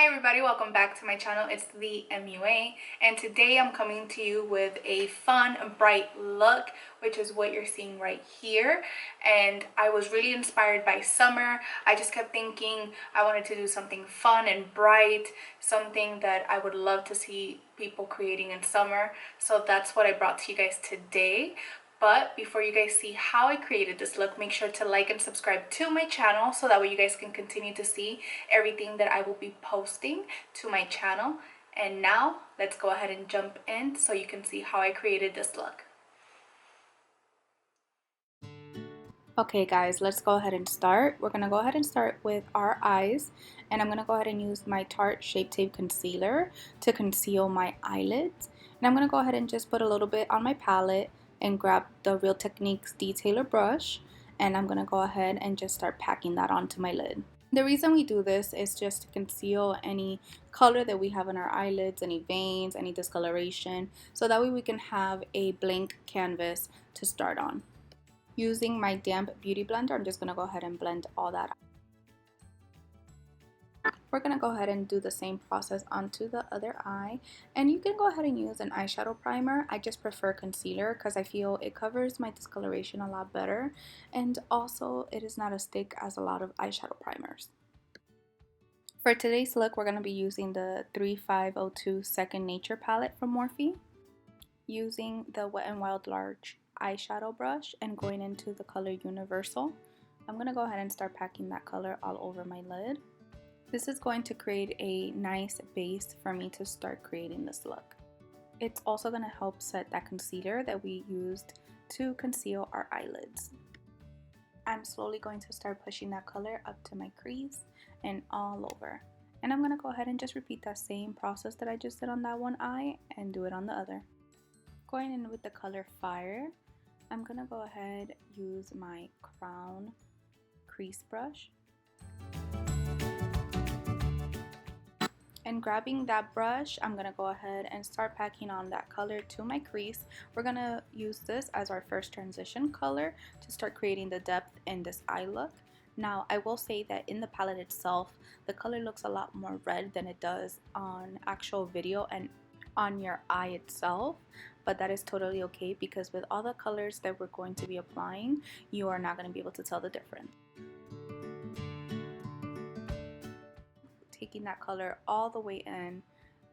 Hi everybody, welcome back to my channel. It's the MUA, and today I'm coming to you with a fun, bright look, which is what you're seeing right here. And I was really inspired by summer. I just kept thinking I wanted to do something fun and bright, something that I would love to see people creating in summer. So that's what I brought to you guys today. But before you guys see how I created this look, make sure to like and subscribe to my channel so that way you guys can continue to see everything that I will be posting to my channel. And now let's go ahead and jump in so you can see how I created this look. Okay guys, let's go ahead and start. We're going to go ahead and start with our eyes, and I'm going to go ahead and use my Tarte Shape Tape Concealer to conceal my eyelids. And I'm going to go ahead and just put a little bit on my palette and grab the Real Techniques Detailer brush, and I'm going to go ahead and just start packing that onto my lid. The reason we do this is just to conceal any color that we have in our eyelids, any veins, any discoloration, so that way we can have a blank canvas to start on. Using my damp beauty blender, I'm just going to go ahead and blend all that out. We're going to go ahead and do the same process onto the other eye, and you can go ahead and use an eyeshadow primer. I just prefer concealer because I feel it covers my discoloration a lot better, and also it is not as thick as a lot of eyeshadow primers. For today's look, we're going to be using the 3502 Second Nature palette from Morphe, using the Wet n Wild large eyeshadow brush and going into the color Universal. I'm going to go ahead and start packing that color all over my lid. This is going to create a nice base for me to start creating this look. It's also going to help set that concealer that we used to conceal our eyelids. I'm slowly going to start pushing that color up to my crease and all over. And I'm going to go ahead and just repeat that same process that I just did on that one eye and do it on the other. Going in with the color Fire, I'm going to go ahead use my Crown crease brush. And grabbing that brush, I'm going to go ahead and start packing on that color to my crease. We're going to use this as our first transition color to start creating the depth in this eye look. Now, I will say that in the palette itself, the color looks a lot more red than it does on actual video and on your eye itself, but that is totally okay because with all the colors that we're going to be applying, you are not going to be able to tell the difference. Taking that color all the way in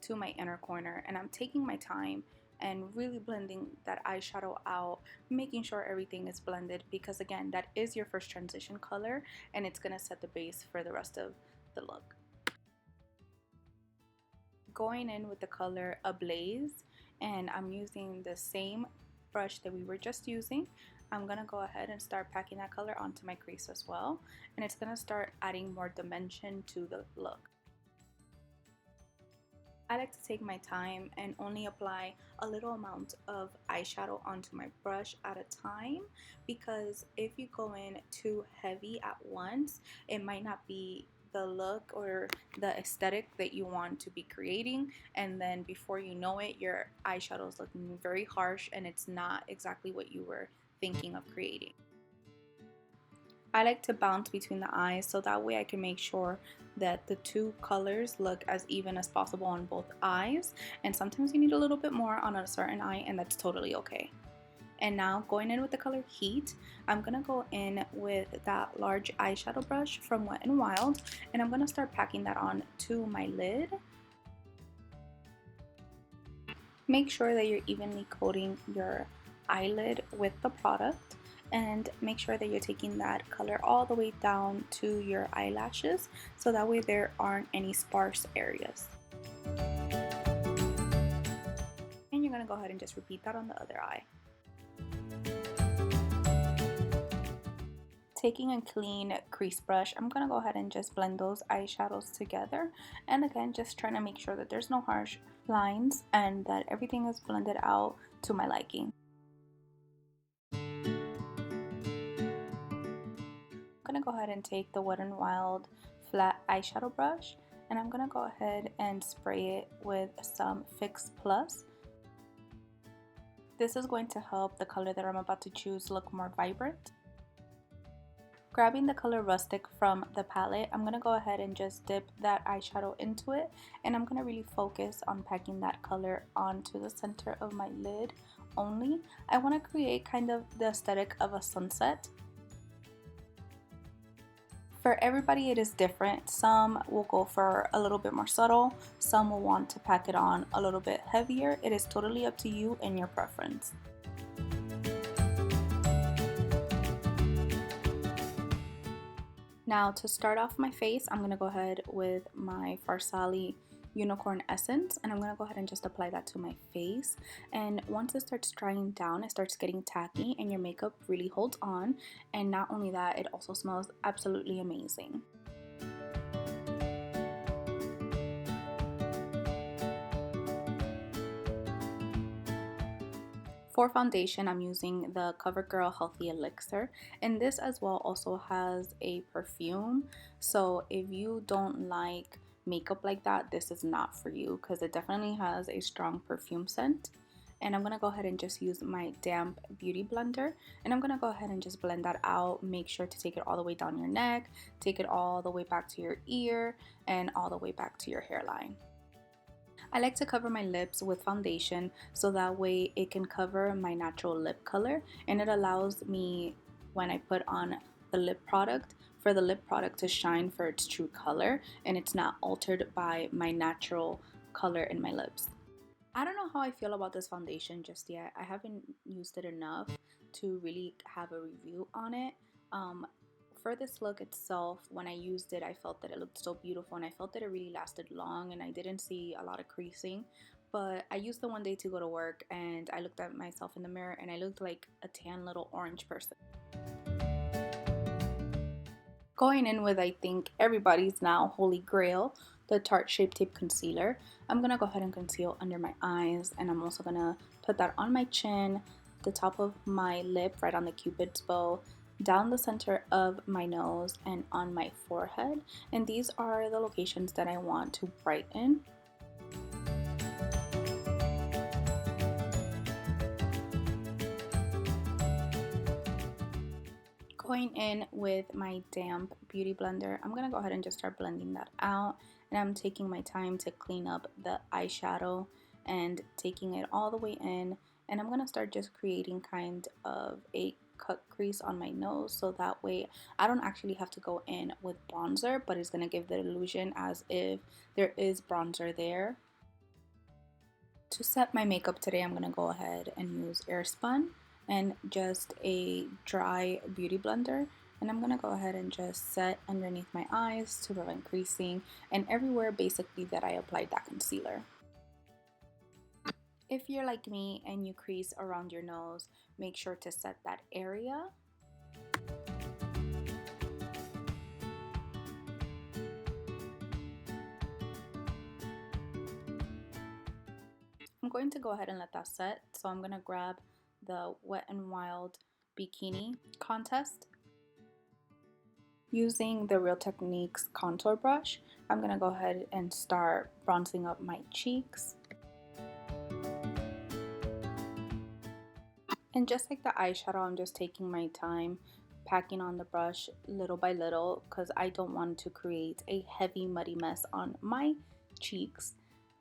to my inner corner, and I'm taking my time and really blending that eyeshadow out, making sure everything is blended because again, that is your first transition color and it's going to set the base for the rest of the look. Going in with the color Ablaze, and I'm using the same brush that we were just using. I'm going to go ahead and start packing that color onto my crease as well, and it's going to start adding more dimension to the look. I like to take my time and only apply a little amount of eyeshadow onto my brush at a time, because if you go in too heavy at once, it might not be the look or the aesthetic that you want to be creating, and then before you know it, your eyeshadow is looking very harsh and it's not exactly what you were thinking of creating. I like to bounce between the eyes so that way I can make sure that the two colors look as even as possible on both eyes, and sometimes you need a little bit more on a certain eye and that's totally okay. And now going in with the color Heat, I'm going to go in with that large eyeshadow brush from Wet n Wild, and I'm going to start packing that on to my lid. Make sure that you're evenly coating your eyelid with the product, and make sure that you're taking that color all the way down to your eyelashes so that way there aren't any sparse areas. And you're going to go ahead and just repeat that on the other eye. Taking a clean crease brush, I'm going to go ahead and just blend those eyeshadows together, and again just trying to make sure that there's no harsh lines and that everything is blended out to my liking. I'm going to go ahead and take the Wet n Wild flat eyeshadow brush, and I'm going to go ahead and spray it with some Fix Plus. This is going to help the color that I'm about to choose look more vibrant. Grabbing the color Rustic from the palette, I'm going to go ahead and just dip that eyeshadow into it, and I'm going to really focus on packing that color onto the center of my lid only. I want to create kind of the aesthetic of a sunset. For everybody it is different. Some will go for a little bit more subtle, some will want to pack it on a little bit heavier. It is totally up to you and your preference. Now to start off my face, I'm going to go ahead with my Farsali Unicorn Essence, and I'm going to go ahead and just apply that to my face. And once it starts drying down, it starts getting tacky and your makeup really holds on. And not only that, it also smells absolutely amazing. For foundation, I'm using the CoverGirl Healthy Elixir, and this as well also has a perfume. So if you don't like makeup like that, this is not for you because it definitely has a strong perfume scent. And I'm going to go ahead and just use my damp beauty blender, and I'm going to go ahead and just blend that out. Make sure to take it all the way down your neck, take it all the way back to your ear, and all the way back to your hairline. I like to cover my lips with foundation so that way it can cover my natural lip color, and it allows me, when I put on the lip product, for the lip product to shine for its true color and it's not altered by my natural color in my lips. I don't know how I feel about this foundation just yet. I haven't used it enough to really have a review on it. For this look itself, when I used it, I felt that it looked so beautiful and I felt that it really lasted long and I didn't see a lot of creasing. But I used it one day to go to work and I looked at myself in the mirror and I looked like a tan little orange person. Going in with, I think, everybody's now holy grail, the Tarte Shape Tape Concealer. I'm going to go ahead and conceal under my eyes, and I'm also going to put that on my chin, the top of my lip, right on the cupid's bow, down the center of my nose, and on my forehead. And these are the locations that I want to brighten. Going in with my damp beauty blender, I'm going to go ahead and just start blending that out, and I'm taking my time to clean up the eyeshadow and taking it all the way in, and I'm going to start just creating kind of a cut crease on my nose so that way I don't actually have to go in with bronzer, but it's going to give the illusion as if there is bronzer there. To set my makeup today, I'm going to go ahead and use Airspun and just a dry beauty blender, and I'm going to go ahead and just set underneath my eyes to prevent creasing and everywhere basically that I applied that concealer. If you're like me and you crease around your nose, make sure to set that area. I'm going to go ahead and let that set, so I'm going to grab the Wet n Wild Bikini Contest. Using the Real Techniques contour brush, I'm going to go ahead and start bronzing up my cheeks. And just like the eyeshadow, I'm just taking my time packing on the brush little by little because I don't want to create a heavy muddy mess on my cheeks.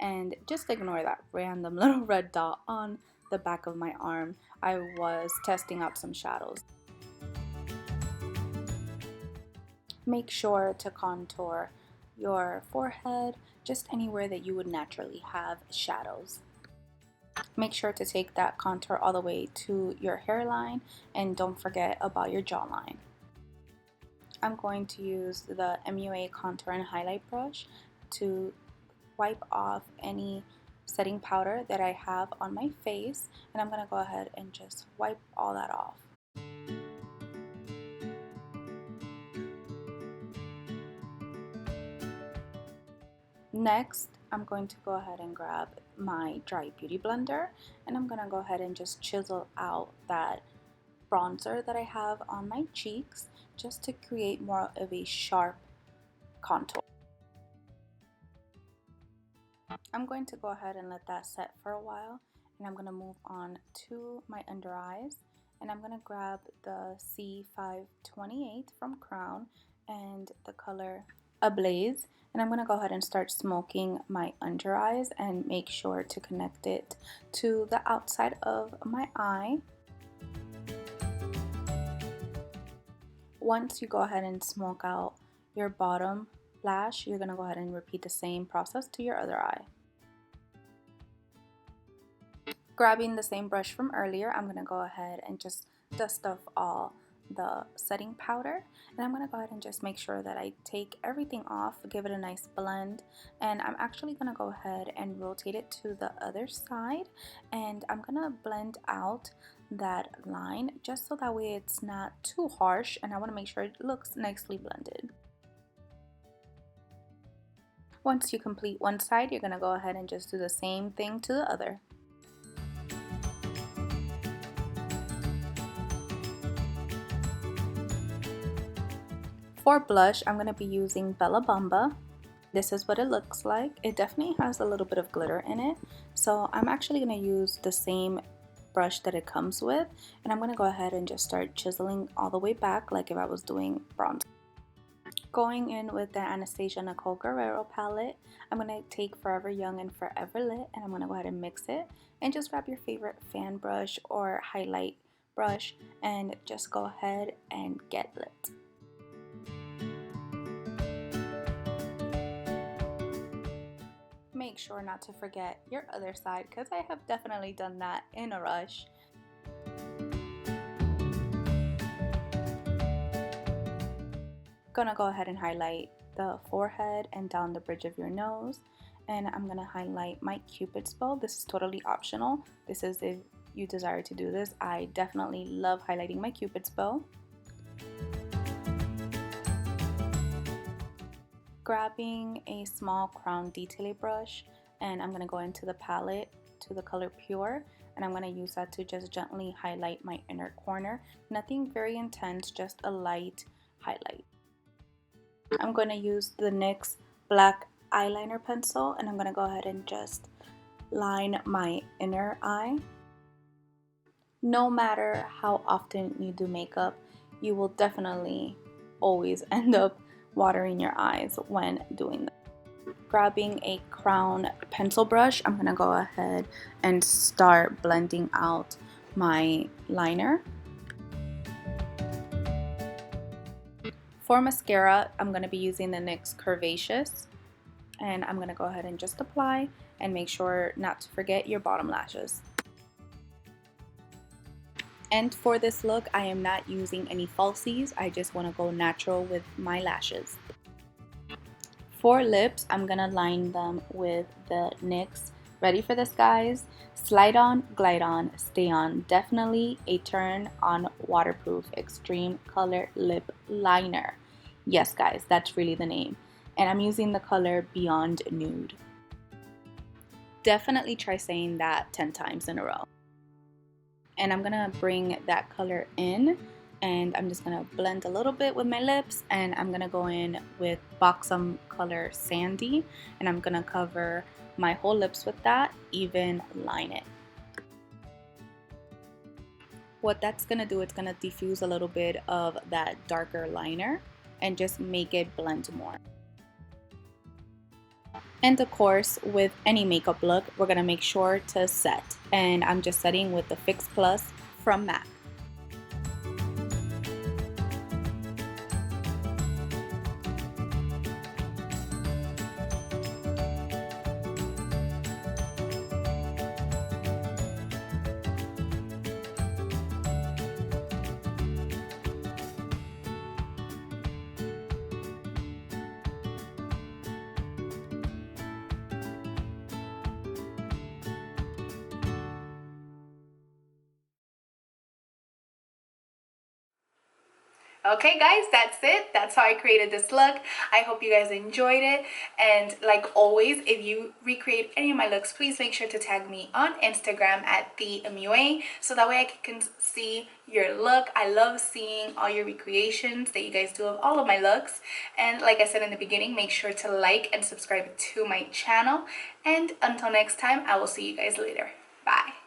And just ignore that random little red dot on the back of my arm. I was testing out some shadows. Make sure to contour your forehead, just anywhere that you would naturally have shadows. Make sure to take that contour all the way to your hairline, and don't forget about your jawline. I'm going to use the MUA Contour and Highlight Brush to wipe off any setting powder that I have on my face, and I'm going to go ahead and just wipe all that off. Next, I'm going to go ahead and grab my dry beauty blender, and I'm going to go ahead and just chisel out that bronzer that I have on my cheeks just to create more of a sharp contour. I'm going to go ahead and let that set for a while, and I'm going to move on to my under eyes, And I'm going to grab the C528 from Crown and the color Ablaze. And I'm going to go ahead and start smoking my under eyes and make sure to connect it to the outside of my eye. Once you go ahead and smoke out your bottom lash, you're going to go ahead and repeat the same process to your other eye. Grabbing the same brush from earlier, I'm going to go ahead and just dust off all the setting powder, and I'm going to go ahead and just make sure that I take everything off, give it a nice blend, and I'm actually going to go ahead and rotate it to the other side, and I'm going to blend out that line just so that way it's not too harsh, and I want to make sure it looks nicely blended. Once you complete one side, you're going to go ahead and just do the same thing to the other. For blush, I'm going to be using Bella Bamba. This is what it looks like. It definitely has a little bit of glitter in it. So I'm actually going to use the same brush that it comes with. And I'm going to go ahead and just start chiseling all the way back like if I was doing bronze. Going in with the Anastasia Nicole Guerriero palette, I'm going to take Forever Young and Forever Lit, and I'm going to go ahead and mix it. And just grab your favorite fan brush or highlight brush and just go ahead and get lit. Make sure not to forget your other side because I have definitely done that in a rush. Gonna go ahead and highlight the forehead and down the bridge of your nose, and I'm gonna highlight my Cupid's bow. This is totally optional. This is if you desire to do this. I definitely love highlighting my Cupid's bow. Grabbing a small crown detailing brush, and I'm going to go into the palette to the color Pure, and I'm going to use that to just gently highlight my inner corner. Nothing very intense, just a light highlight. I'm going to use the NYX black eyeliner pencil, and I'm going to go ahead and just line my inner eye. No matter how often you do makeup, you will definitely always end up watering your eyes when doing that. Grabbing a crown pencil brush, I'm gonna go ahead and start blending out my liner. For mascara, I'm gonna be using the NYX Curvaceous, and I'm gonna go ahead and just apply and make sure not to forget your bottom lashes. And for this look, I am not using any falsies. I just want to go natural with my lashes. For lips, I'm going to line them with the NYX. Ready for this, guys? Slide on, glide on, stay on. Definitely a turn on waterproof extreme color lip liner. Yes, guys, that's really the name. And I'm using the color Beyond Nude. Definitely try saying that 10 times in a row. And I'm gonna bring that color in, and I'm just gonna blend a little bit with my lips, and I'm gonna go in with Buxom color Sandy, and I'm gonna cover my whole lips with that, even line it. What that's gonna do, it's gonna diffuse a little bit of that darker liner and just make it blend more. And of course, with any makeup look, we're gonna make sure to set. And I'm just setting with the Fix Plus from MAC. Okay guys, that's it. That's how I created this look. I hope you guys enjoyed it. And like always, if you recreate any of my looks, please make sure to tag me on Instagram at TheMUA so that way I can see your look. I love seeing all your recreations that you guys do of all of my looks. And like I said in the beginning, make sure to like and subscribe to my channel. And until next time, I will see you guys later. Bye.